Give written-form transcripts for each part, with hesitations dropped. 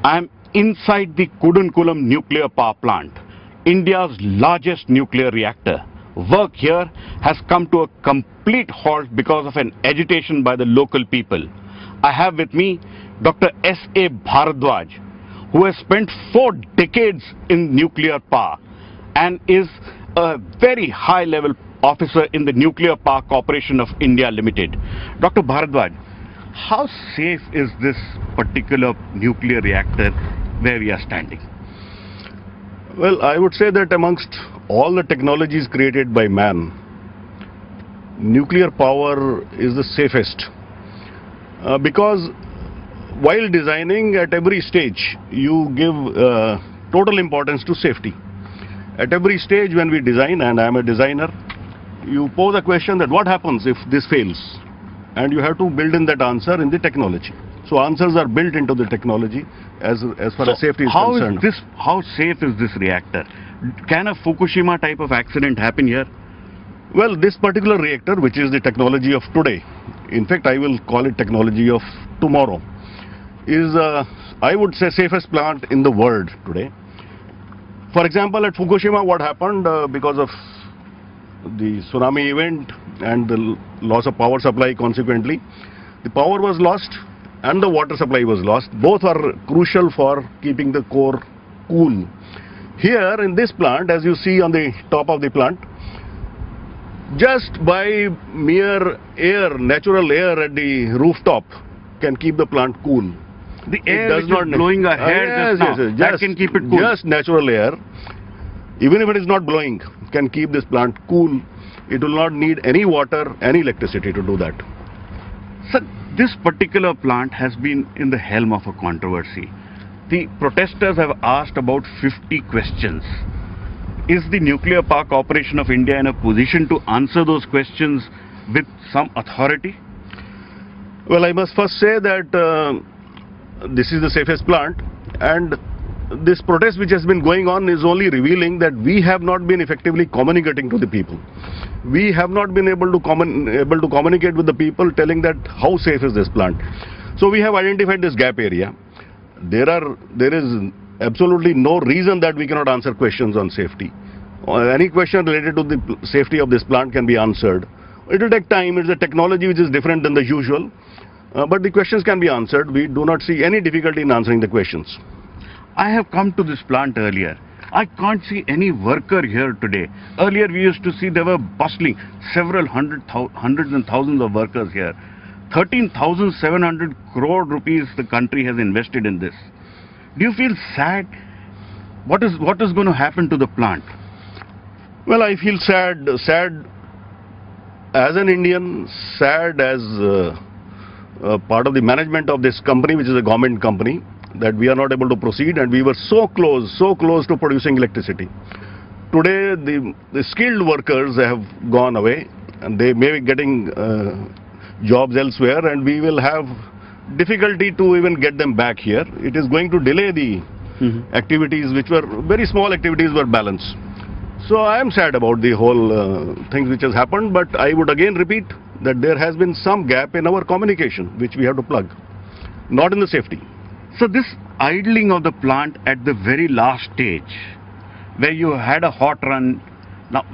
I am inside the Kudankulam nuclear power plant, India's largest nuclear reactor. Work here has come to a complete halt because of an agitation by the local people. I have with me Dr. S.A. Bharadwaj, who has spent 4 decades in nuclear power and is a very high-level officer in the Nuclear Power Corporation of India Limited. Dr. Bharadwaj, how safe is this particular nuclear reactor where we are standing? Well, I would say that amongst all the technologies created by man, nuclear power is the safest. Because while designing at every stage, you give total importance to safety. At every stage when we design, and I am a designer, you pose a question that what happens if this fails? And you have to build in that answer in the technology. So answers are built into the technology as far as safety is concerned. How safe is this reactor? Can a Fukushima type of accident happen here? Well, this particular reactor, which is the technology of today, in fact I will call it technology of tomorrow, is I would say safest plant in the world today. For example, at Fukushima, what happened because of the tsunami event and the loss of power supply consequently, the power was lost and the water supply was lost. Both are crucial for keeping the core cool. Here in this plant, as you see on the top of the plant, just by mere air, natural air at the rooftop can keep the plant cool. The air which is blowing ahead that can keep it cool. Just natural air, even if it is not blowing, can keep this plant cool. It will not need any water, any electricity to do that. Sir, this particular plant has been in the helm of a controversy. The protesters have asked about 50 questions. Is the Nuclear Power Corporation of India in a position to answer those questions with some authority? Well, I must first say that this is the safest plant, and this protest which has been going on is only revealing that we have not been effectively communicating to the people. We have not been able to communicate with the people, telling that how safe is this plant. So we have identified this gap area. There is absolutely no reason that we cannot answer questions on safety. Any question related to the safety of this plant can be answered. It will take time. It's a technology which is different than the usual. But the questions can be answered. We do not see any difficulty in answering the questions. I have come to this plant earlier. I can't see any worker here today. Earlier we used to see there were bustling several hundreds and thousands of workers here. 13,700 crore rupees the country has invested in this. Do you feel sad? What is going to happen to the plant? Well, I feel sad as an Indian, sad as part of the management of this company, which is a government company, that we are not able to proceed, and we were so close to producing electricity. Today the skilled workers have gone away and they may be getting jobs elsewhere, and we will have difficulty to even get them back here. It is going to delay the activities, which were very small activities, were balanced. So I am sad about the whole thing which has happened, but I would again repeat that there has been some gap in our communication which we have to plug, not in the safety. So this idling of the plant at the very last stage, where you had a hot run, now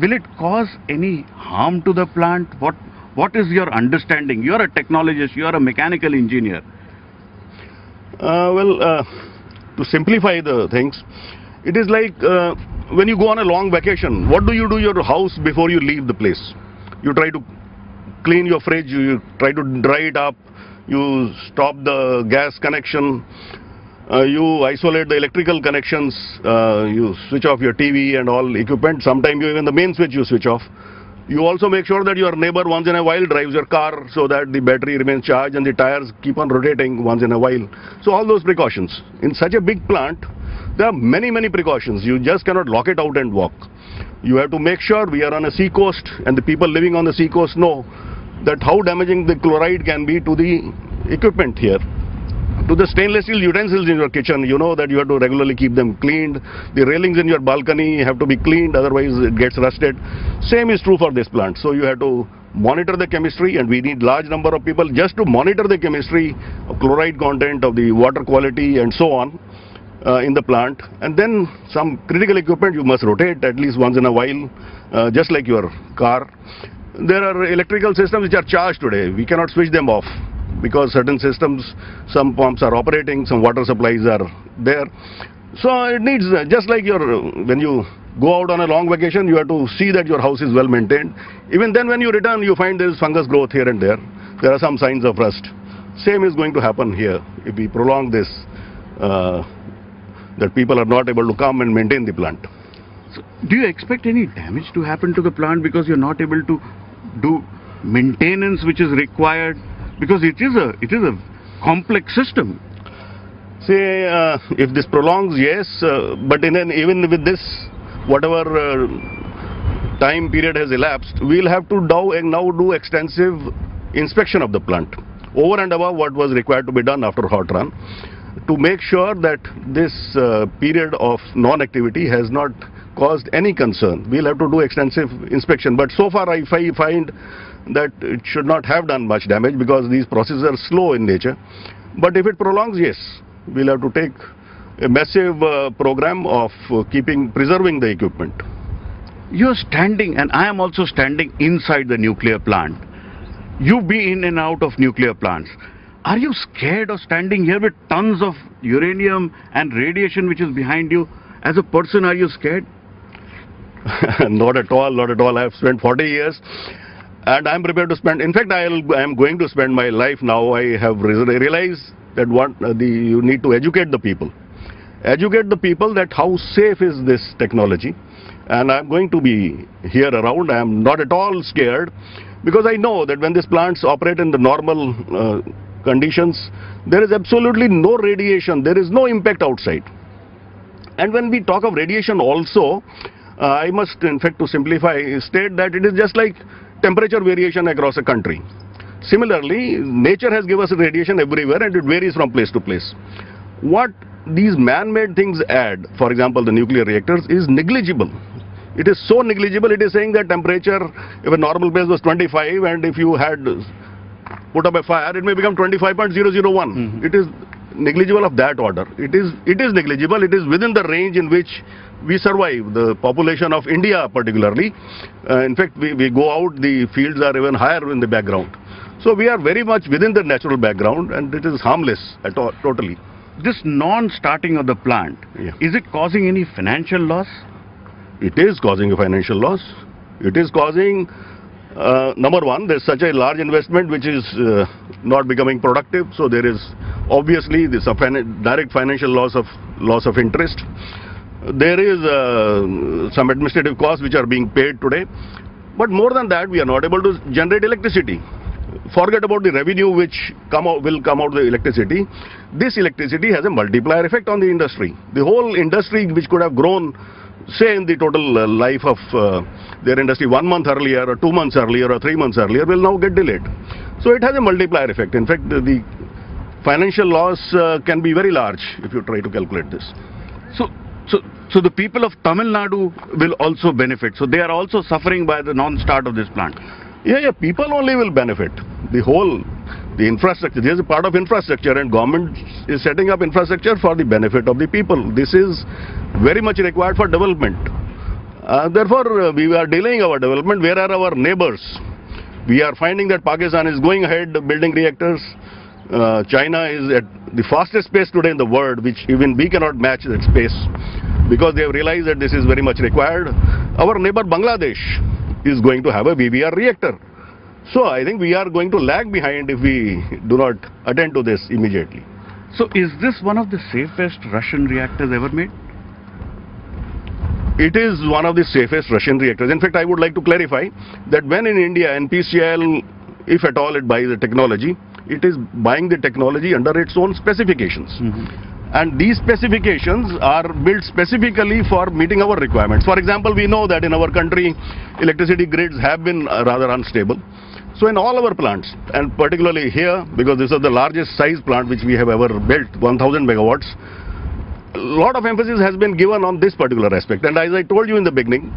will it cause any harm to the plant? What is your understanding? You are a technologist, you are a mechanical engineer. To simplify the things, it is like when you go on a long vacation, what do you do your house before you leave the place? You try to clean your fridge, you try to dry it up, you stop the gas connection, you isolate the electrical connections, you switch off your TV and all equipment. Sometimes even the main switch you switch off. You also make sure that your neighbor once in a while drives your car so that the battery remains charged and the tires keep on rotating once in a while. So all those precautions. In such a big plant, there are many precautions. You just cannot lock it out and walk. You have to make sure we are on a sea coast, and the people living on the sea coast know that how damaging the chloride can be to the equipment here. To the stainless steel utensils in your kitchen, you know that you have to regularly keep them cleaned. The railings in your balcony have to be cleaned, otherwise it gets rusted. Same is true for this plant. So you have to monitor the chemistry, and we need large number of people just to monitor the chemistry of chloride content, of the water quality and so on in the plant. And then some critical equipment you must rotate at least once in a while, just like your car. There are electrical systems which are charged today. We cannot switch them off because certain systems, some pumps are operating, some water supplies are there. So it needs, just like when you go out on a long vacation, you have to see that your house is well maintained. Even then when you return, you find there is fungus growth here and there. There are some signs of rust. Same is going to happen here if we prolong this, that people are not able to come and maintain the plant. So do you expect any damage to happen to the plant because you're not able to do maintenance which is required? Because it is a complex system. Say, if this prolongs, yes, but even with this, whatever time period has elapsed, we'll have to now do extensive inspection of the plant, over and above what was required to be done after hot run, to make sure that this period of non-activity has not caused any concern. We'll have to do extensive inspection, but so far I find that it should not have done much damage because these processes are slow in nature. But if it prolongs, yes, we'll have to take a massive program of preserving the equipment. You're standing, and I am also standing inside the nuclear plant. You've been in and out of nuclear plants. Are you scared of standing here with tons of uranium and radiation which is behind you? As a person, are you scared? Not at all, not at all. I have spent 40 years and I'm prepared to spend, in fact, I am going to spend my life now. I have realized that you need to educate the people. Educate the people that how safe is this technology. And I'm going to be here around. I am not at all scared because I know that when these plants operate in the normal conditions, there is absolutely no radiation. There is no impact outside. And when we talk of radiation also, I must, in fact, to simplify, state that it is just like temperature variation across a country. Similarly, nature has given us radiation everywhere and it varies from place to place. What these man-made things add, for example, the nuclear reactors, is negligible. It is so negligible, it is saying that temperature, if a normal place was 25 and if you had put up a fire, it may become 25.001. It is negligible of that order. It is negligible. It is within the range in which we survive. The population of India particularly, in fact, we go out, the fields are even higher in the background. So we are very much within the natural background and it is harmless at all, totally. This non-starting of the plant, is it causing any financial loss? It is causing a financial loss. It is causing, number one, there's such a large investment which is not becoming productive. So there is obviously this direct financial loss of interest. There is some administrative costs which are being paid today. But more than that, we are not able to generate electricity. Forget about the revenue which will come out of the electricity. This electricity has a multiplier effect on the industry. The whole industry which could have grown, say in the total life of their industry 1 month earlier or 2 months earlier or 3 months earlier, will now get delayed. So it has a multiplier effect. In fact, the financial loss can be very large if you try to calculate this. So the people of Tamil Nadu will also benefit. So they are also suffering by the non-start of this plant. Yeah, people only will benefit. The infrastructure, this is a part of infrastructure and government is setting up infrastructure for the benefit of the people. This is very much required for development. Therefore, we are delaying our development. Where are our neighbors? We are finding that Pakistan is going ahead building reactors. China is at the fastest pace today in the world, which even we cannot match that pace because they have realized that this is very much required. Our neighbor Bangladesh is going to have a VVR reactor. So I think we are going to lag behind if we do not attend to this immediately. So is this one of the safest Russian reactors ever made? It is one of the safest Russian reactors. In fact, I would like to clarify that when in India NPCIL, if at all it buys the technology, it is buying the technology under its own specifications. And these specifications are built specifically for meeting our requirements. For example, we know that in our country, electricity grids have been rather unstable. So in all our plants, and particularly here, because this is the largest size plant which we have ever built, 1000 megawatts, a lot of emphasis has been given on this particular aspect. And as I told you in the beginning,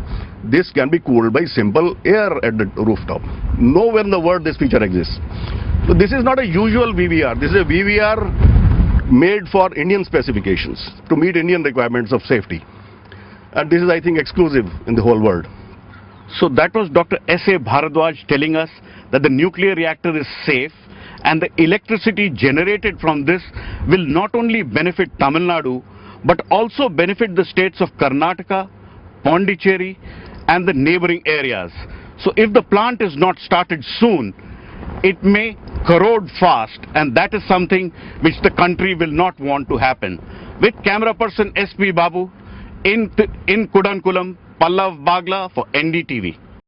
this can be cooled by simple air at the rooftop. Nowhere in the world this feature exists. So this is not a usual VVR. This is a VVR made for Indian specifications to meet Indian requirements of safety. And this is, I think, exclusive in the whole world. So that was Dr. S.A. Bharadwaj telling us that the nuclear reactor is safe and the electricity generated from this will not only benefit Tamil Nadu but also benefit the states of Karnataka, Pondicherry and the neighboring areas. So if the plant is not started soon, it may corrode fast, and that is something which the country will not want to happen. With camera person S.P. Babu in Kudankulam, Pallav Bagla for NDTV.